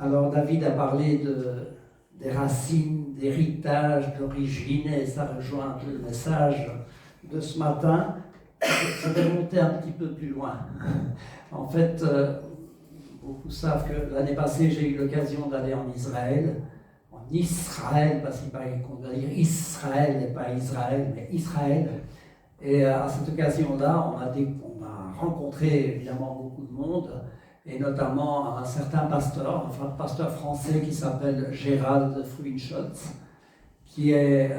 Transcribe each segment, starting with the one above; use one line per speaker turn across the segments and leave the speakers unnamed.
Alors David a parlé des racines, d'héritage, d'origine, et ça rejoint un peu le message de ce matin. Je vais monter un petit peu plus loin. En fait, beaucoup savent que l'année passée, j'ai eu l'occasion d'aller en Israël, parce qu'il paraît qu'on doit dire Israël et pas Israël, mais Israël. Et à cette occasion-là, on a rencontré évidemment beaucoup de monde, et notamment un certain pasteur, un pasteur français qui s'appelle Gérald Fruinschotz, qui est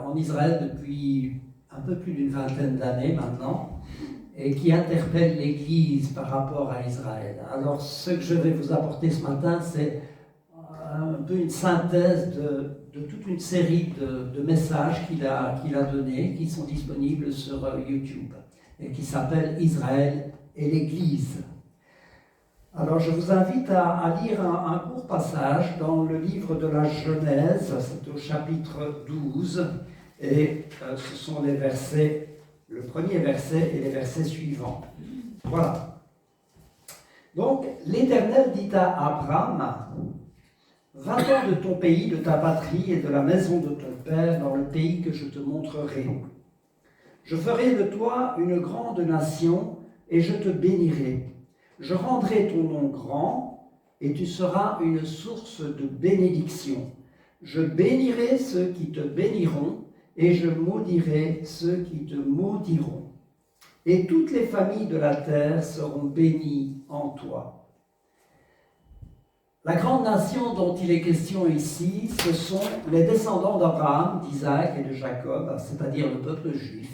en Israël depuis un peu plus d'une vingtaine d'années maintenant, et qui interpelle l'Église par rapport à Israël. Alors, ce que je vais vous apporter ce matin, c'est un peu une synthèse de toute une série de messages qu'il a donnés, qui sont disponibles sur YouTube, et qui s'appelle Israël et l'Église. Alors, je vous invite à lire un court passage dans le livre de la Genèse, c'est au chapitre 12, et ce sont les versets, le premier verset et les versets suivants. Voilà. Donc, l'Éternel dit à Abraham: Va-t'en de ton pays, de ta patrie et de la maison de ton père dans le pays que je te montrerai. Je ferai de toi une grande nation et je te bénirai. Je rendrai ton nom grand et tu seras une source de bénédiction. Je bénirai ceux qui te béniront et je maudirai ceux qui te maudiront. Et toutes les familles de la terre seront bénies en toi. La grande nation dont il est question ici, ce sont les descendants d'Abraham, d'Isaac et de Jacob, c'est-à-dire le peuple juif,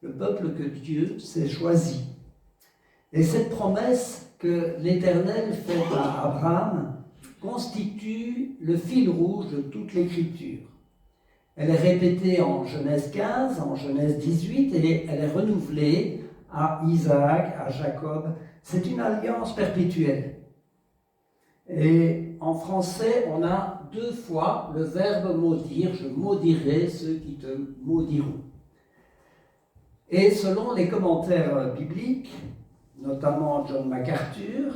le peuple que Dieu s'est choisi. Et cette promesse que l'Éternel fait à Abraham constitue le fil rouge de toute l'Écriture. Elle est répétée en Genèse 15, en Genèse 18, et elle est renouvelée à Isaac, à Jacob. C'est une alliance perpétuelle. Et en français, on a deux fois le verbe maudire. Je maudirai ceux qui te maudiront. Et selon les commentaires bibliques, notamment John MacArthur,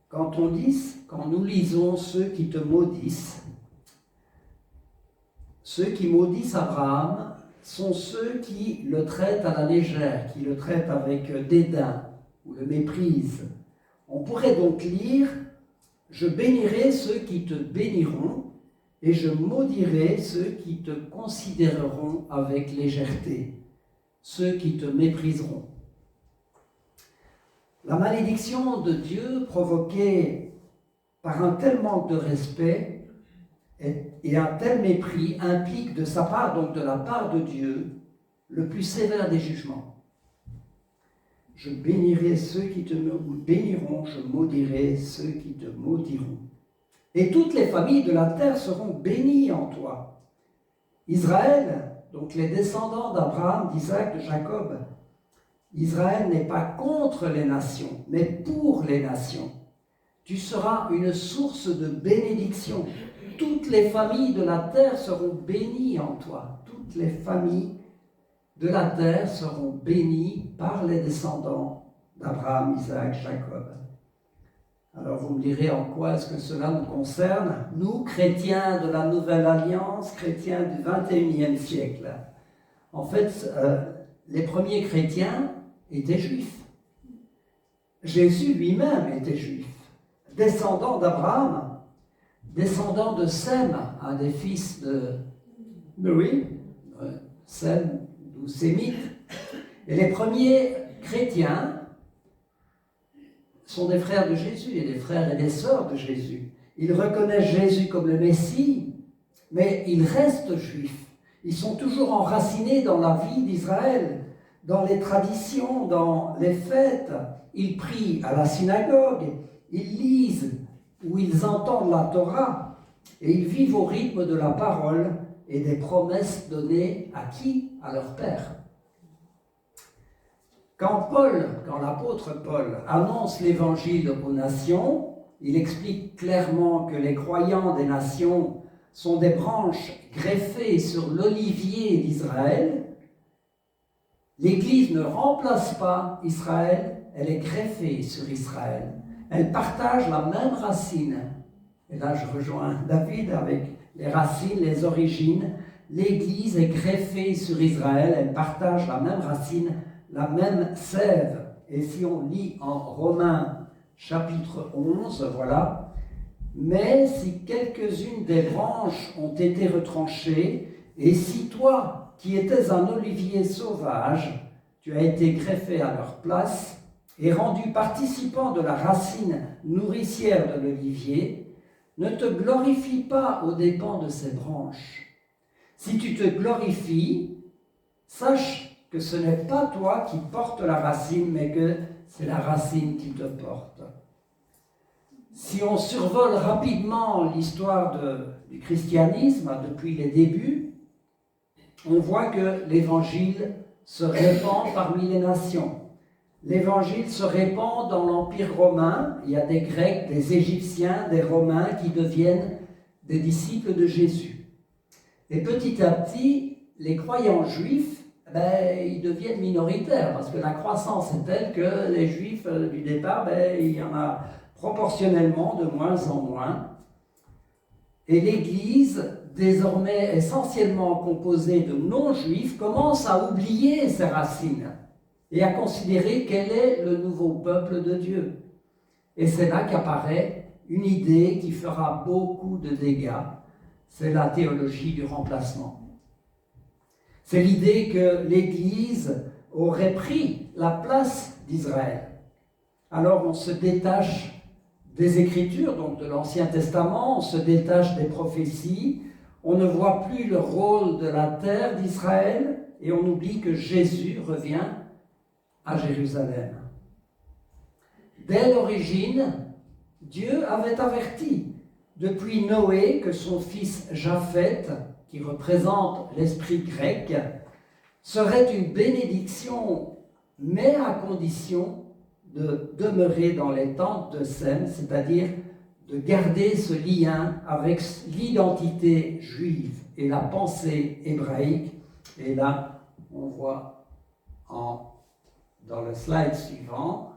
quand nous lisons ceux qui te maudissent, ceux qui maudissent Abraham sont ceux qui le traitent à la légère, qui le traitent avec dédain ou le méprisent. On pourrait donc lire « Je bénirai ceux qui te béniront et je maudirai ceux qui te considéreront avec légèreté, ceux qui te mépriseront. » La malédiction de Dieu provoquée par un tel manque de respect et un tel mépris implique de sa part, donc de la part de Dieu, le plus sévère des jugements. Je bénirai ceux qui te béniront, je maudirai ceux qui te maudiront. Et toutes les familles de la terre seront bénies en toi. Israël, donc les descendants d'Abraham, d'Isaac, de Jacob, Israël n'est pas contre les nations, mais pour les nations. Tu seras une source de bénédiction. Toutes les familles de la terre seront bénies en toi. Toutes les familles de la terre seront bénies par les descendants d'Abraham, Isaac, Jacob. Alors vous me direz, en quoi est-ce que cela nous concerne, nous, chrétiens de la Nouvelle Alliance, chrétiens du XXIe siècle? En fait, les premiers chrétiens étaient juifs. Jésus lui-même était juif, descendant d'Abraham, descendant de Sem, un des fils de oui, Sem, ou sémites. Et les premiers chrétiens sont des frères de Jésus et des frères et des sœurs de Jésus. Ils reconnaissent Jésus comme le Messie, mais ils restent juifs. Ils sont toujours enracinés dans la vie d'Israël, dans les traditions, dans les fêtes. Ils prient à la synagogue, ils lisent ou ils entendent la Torah et ils vivent au rythme de la parole et des promesses données à qui? À leur Père. Quand l'apôtre Paul annonce l'évangile aux nations, il explique clairement que les croyants des nations sont des branches greffées sur l'olivier d'Israël. L'Église ne remplace pas Israël, elle est greffée sur Israël. elles partagent la même racine. Et là, je rejoins David avec les racines, les origines. L'Église est greffée sur Israël, elle partage la même racine, la même sève. Et si on lit en Romains chapitre 11, voilà, mais si quelques-unes des branches ont été retranchées, et si toi, qui étais un olivier sauvage, tu as été greffé à leur place et rendu participant de la racine nourricière de l'olivier, ne te glorifie pas aux dépens de ces branches. Si tu te glorifies, sache que ce n'est pas toi qui portes la racine, mais que c'est la racine qui te porte. Si on survole rapidement l'histoire du christianisme depuis les débuts, on voit que l'évangile se répand parmi les nations. L'évangile se répand dans l'Empire romain. Il y a des Grecs, des Égyptiens, des Romains qui deviennent des disciples de Jésus. Et petit à petit, les croyants juifs, ils deviennent minoritaires parce que la croissance est telle que les juifs du départ, il y en a proportionnellement de moins en moins. Et l'Église, désormais essentiellement composée de non-juifs, commence à oublier ses racines et à considérer quel est le nouveau peuple de Dieu. Et c'est là qu'apparaît une idée qui fera beaucoup de dégâts, c'est la théologie du remplacement. C'est l'idée que l'Église aurait pris la place d'Israël. Alors on se détache des Écritures, donc de l'Ancien Testament, on se détache des prophéties, on ne voit plus le rôle de la terre d'Israël et on oublie que Jésus revient à Jérusalem. Dès l'origine, Dieu avait averti depuis Noé que son fils Japheth, qui représente l'esprit grec, serait une bénédiction, mais à condition de demeurer dans les tentes de Sem, c'est-à-dire de garder ce lien avec l'identité juive et la pensée hébraïque. Et là, on voit dans le slide suivant,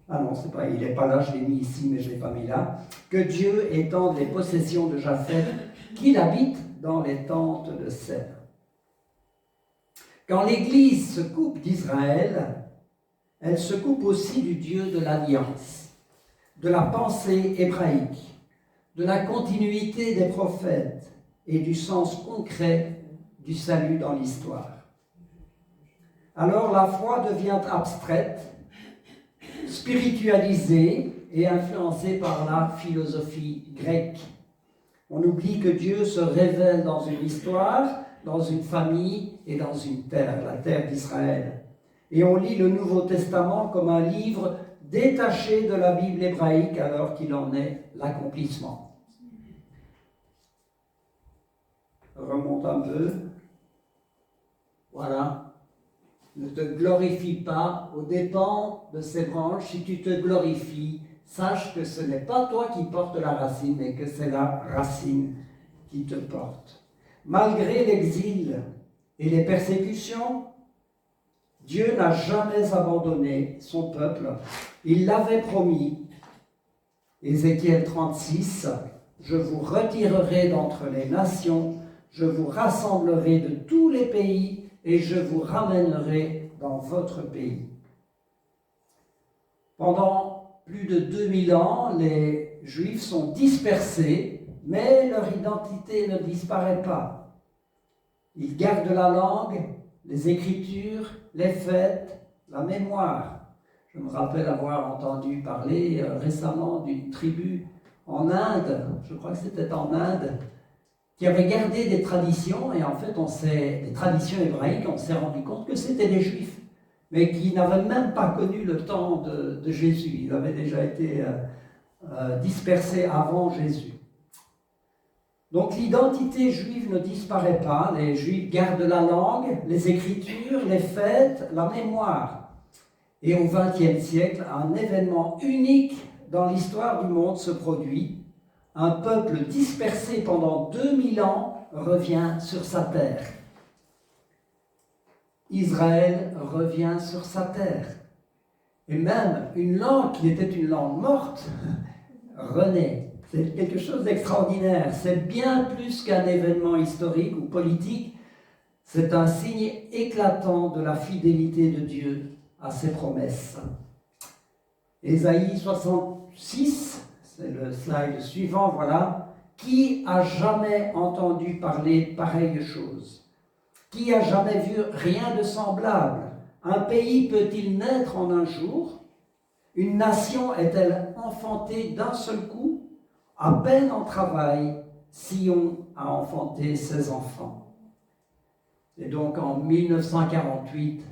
ah non, c'est pas, il n'est pas là, je l'ai mis ici, mais je ne l'ai pas mis là, que Dieu étende les possessions de Japheth, qu'il habite dans les tentes de Sem. Quand l'Église se coupe d'Israël, elle se coupe aussi du Dieu de l'Alliance, de la pensée hébraïque, de la continuité des prophètes et du sens concret du salut dans l'histoire. Alors la foi devient abstraite, spiritualisée et influencée par la philosophie grecque. On oublie que Dieu se révèle dans une histoire, dans une famille et dans une terre, la terre d'Israël. Et on lit le Nouveau Testament comme un livre détaché de la Bible hébraïque alors qu'il en est l'accomplissement. Remonte un peu. Voilà. Ne te glorifie pas aux dépens de ces branches. Si tu te glorifies, sache que ce n'est pas toi qui portes la racine, mais que c'est la racine qui te porte. Malgré l'exil et les persécutions, Dieu n'a jamais abandonné son peuple. Il l'avait promis. Ézéchiel 36, « Je vous retirerai d'entre les nations, je vous rassemblerai de tous les pays et je vous ramènerai dans votre pays. » Pendant plus de 2000 ans, les Juifs sont dispersés, mais leur identité ne disparaît pas. Ils gardent la langue, les écritures, les fêtes, la mémoire. Je me rappelle avoir entendu parler récemment d'une tribu en Inde, je crois que c'était en Inde, qui avait gardé des traditions, et en fait, des traditions hébraïques, on s'est rendu compte que c'était des Juifs, mais qui n'avaient même pas connu le temps de Jésus. Ils avaient déjà été dispersés avant Jésus. Donc l'identité juive ne disparaît pas, les Juifs gardent la langue, les écritures, les fêtes, la mémoire. Et au XXe siècle, un événement unique dans l'histoire du monde se produit. Un peuple dispersé pendant 2000 ans revient sur sa terre. Israël revient sur sa terre. Et même une langue qui était une langue morte renaît. C'est quelque chose d'extraordinaire. C'est bien plus qu'un événement historique ou politique. C'est un signe éclatant de la fidélité de Dieu à ses promesses. Ésaïe 66, c'est le slide suivant, voilà. Qui a jamais entendu parler de pareille chose? Qui a jamais vu rien de semblable? Un pays peut-il naître en un jour? Une nation est-elle enfantée d'un seul coup? À peine en travail, Sion a enfanté ses enfants. Et donc en 1948,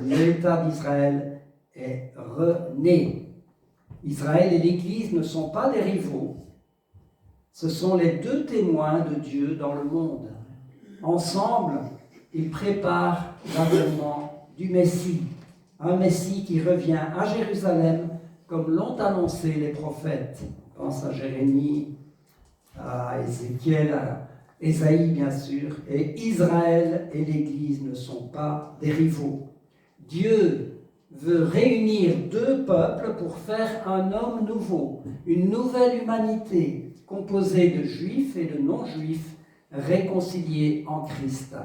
l'État d'Israël est rené. Israël et l'Église ne sont pas des rivaux. Ce sont les deux témoins de Dieu dans le monde. Ensemble, ils préparent l'avènement du Messie. Un Messie qui revient à Jérusalem comme l'ont annoncé les prophètes. On pense à Jérémie, à Ézéchiel, à Ésaïe bien sûr. Et Israël et l'Église ne sont pas des rivaux. Dieu veut réunir deux peuples pour faire un homme nouveau, une nouvelle humanité composée de juifs et de non-juifs réconciliés en Christ.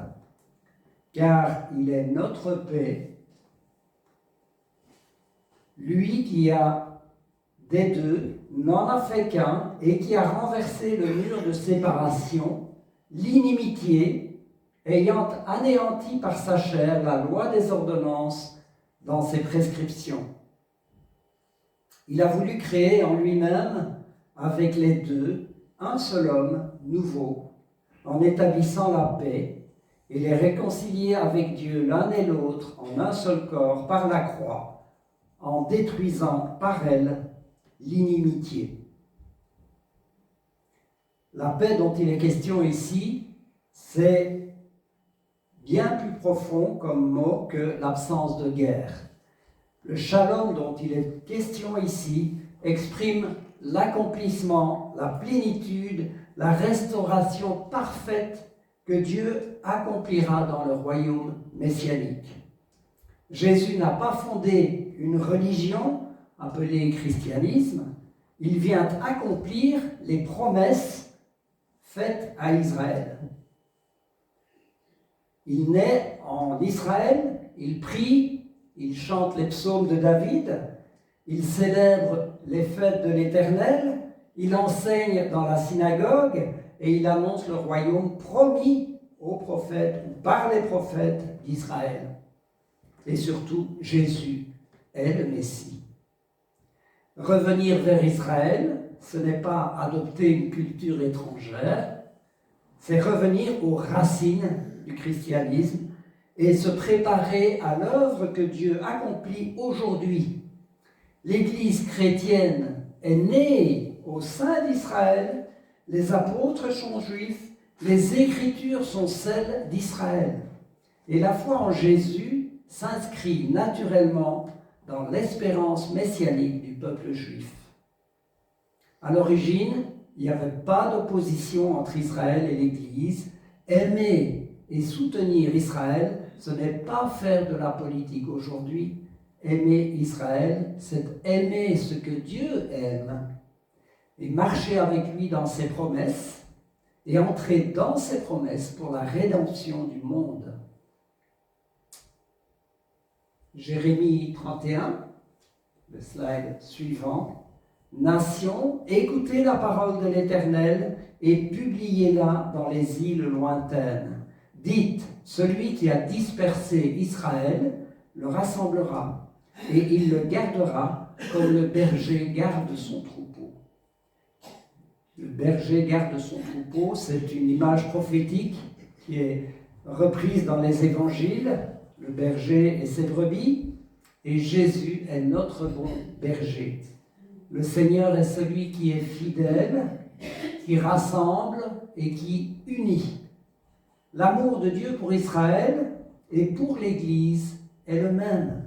Car il est notre paix, lui qui a des deux, n'en a fait qu'un et qui a renversé le mur de séparation, l'inimitié, ayant anéanti par sa chair la loi des ordonnances dans ses prescriptions. Il a voulu créer en lui-même, avec les deux, un seul homme nouveau, en établissant la paix et les réconcilier avec Dieu l'un et l'autre en un seul corps par la croix, en détruisant par elle l'inimitié. La paix dont il est question ici, c'est bien plus profond comme mot que l'absence de guerre. Le shalom dont il est question ici exprime l'accomplissement, la plénitude, la restauration parfaite que Dieu accomplira dans le royaume messianique. Jésus n'a pas fondé une religion appelée christianisme, il vient accomplir les promesses faites à Israël. Il naît en Israël, il prie, il chante les psaumes de David, il célèbre les fêtes de l'Éternel, il enseigne dans la synagogue et il annonce le royaume promis aux prophètes ou par les prophètes d'Israël. Et surtout, Jésus est le Messie. Revenir vers Israël, ce n'est pas adopter une culture étrangère, c'est revenir aux racines du christianisme et se préparer à l'œuvre que Dieu accomplit aujourd'hui. L'Église chrétienne est née au sein d'Israël, les apôtres sont juifs, les Écritures sont celles d'Israël. Et la foi en Jésus s'inscrit naturellement dans l'espérance messianique du peuple juif. À l'origine, il n'y avait pas d'opposition entre Israël et l'Église. Aimer et soutenir Israël, ce n'est pas faire de la politique aujourd'hui. Aimer Israël, c'est aimer ce que Dieu aime et marcher avec lui dans ses promesses et entrer dans ses promesses pour la rédemption du monde. Jérémie 31, le slide suivant. Nations, écoutez la parole de l'Éternel et publiez-la dans les îles lointaines. Dites, celui qui a dispersé Israël le rassemblera et il le gardera comme le berger garde son troupeau. Le berger garde son troupeau, c'est une image prophétique qui est reprise dans les évangiles, le berger et ses brebis, et Jésus est notre bon berger. Le Seigneur est celui qui est fidèle, qui rassemble et qui unit. L'amour de Dieu pour Israël et pour l'Église est le même.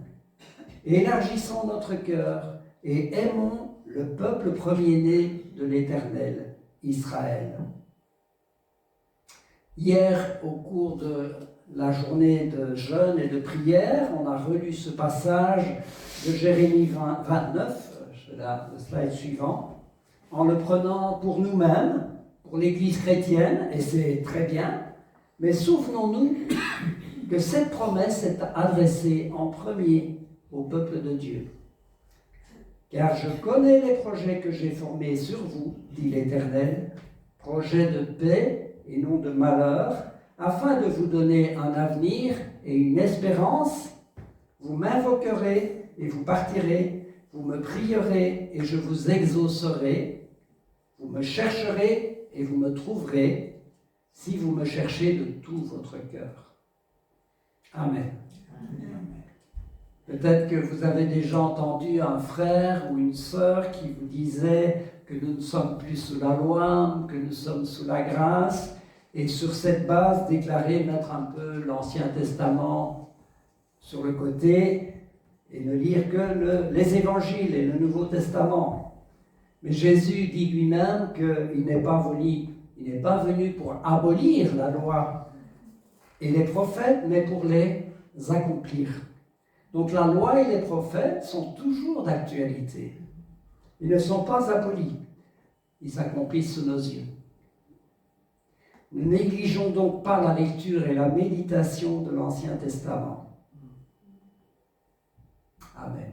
Élargissons notre cœur et aimons le peuple premier-né de l'Éternel, Israël. Hier, au cours de la journée de jeûne et de prière, on a relu ce passage de Jérémie 29, le slide suivant, en le prenant pour nous-mêmes, pour l'Église chrétienne, et c'est très bien, mais souvenons-nous que cette promesse est adressée en premier au peuple de Dieu. Car je connais les projets que j'ai formés sur vous, dit l'Éternel, projets de paix et non de malheur, afin de vous donner un avenir et une espérance. Vous m'invoquerez et vous partirez, vous me prierez et je vous exaucerai, vous me chercherez et vous me trouverez, si vous me cherchez de tout votre cœur. Amen. Peut-être que vous avez déjà entendu un frère ou une sœur qui vous disait que nous ne sommes plus sous la loi, que nous sommes sous la grâce, et sur cette base déclarer mettre un peu l'Ancien Testament sur le côté et ne lire que les évangiles et le Nouveau Testament. Mais Jésus dit lui-même qu'il n'est pas venu pour abolir la loi et les prophètes, mais pour les accomplir. Donc la loi et les prophètes sont toujours d'actualité. Ils ne sont pas abolis. Ils s'accomplissent sous nos yeux. Ne négligeons donc pas la lecture et la méditation de l'Ancien Testament. Amen.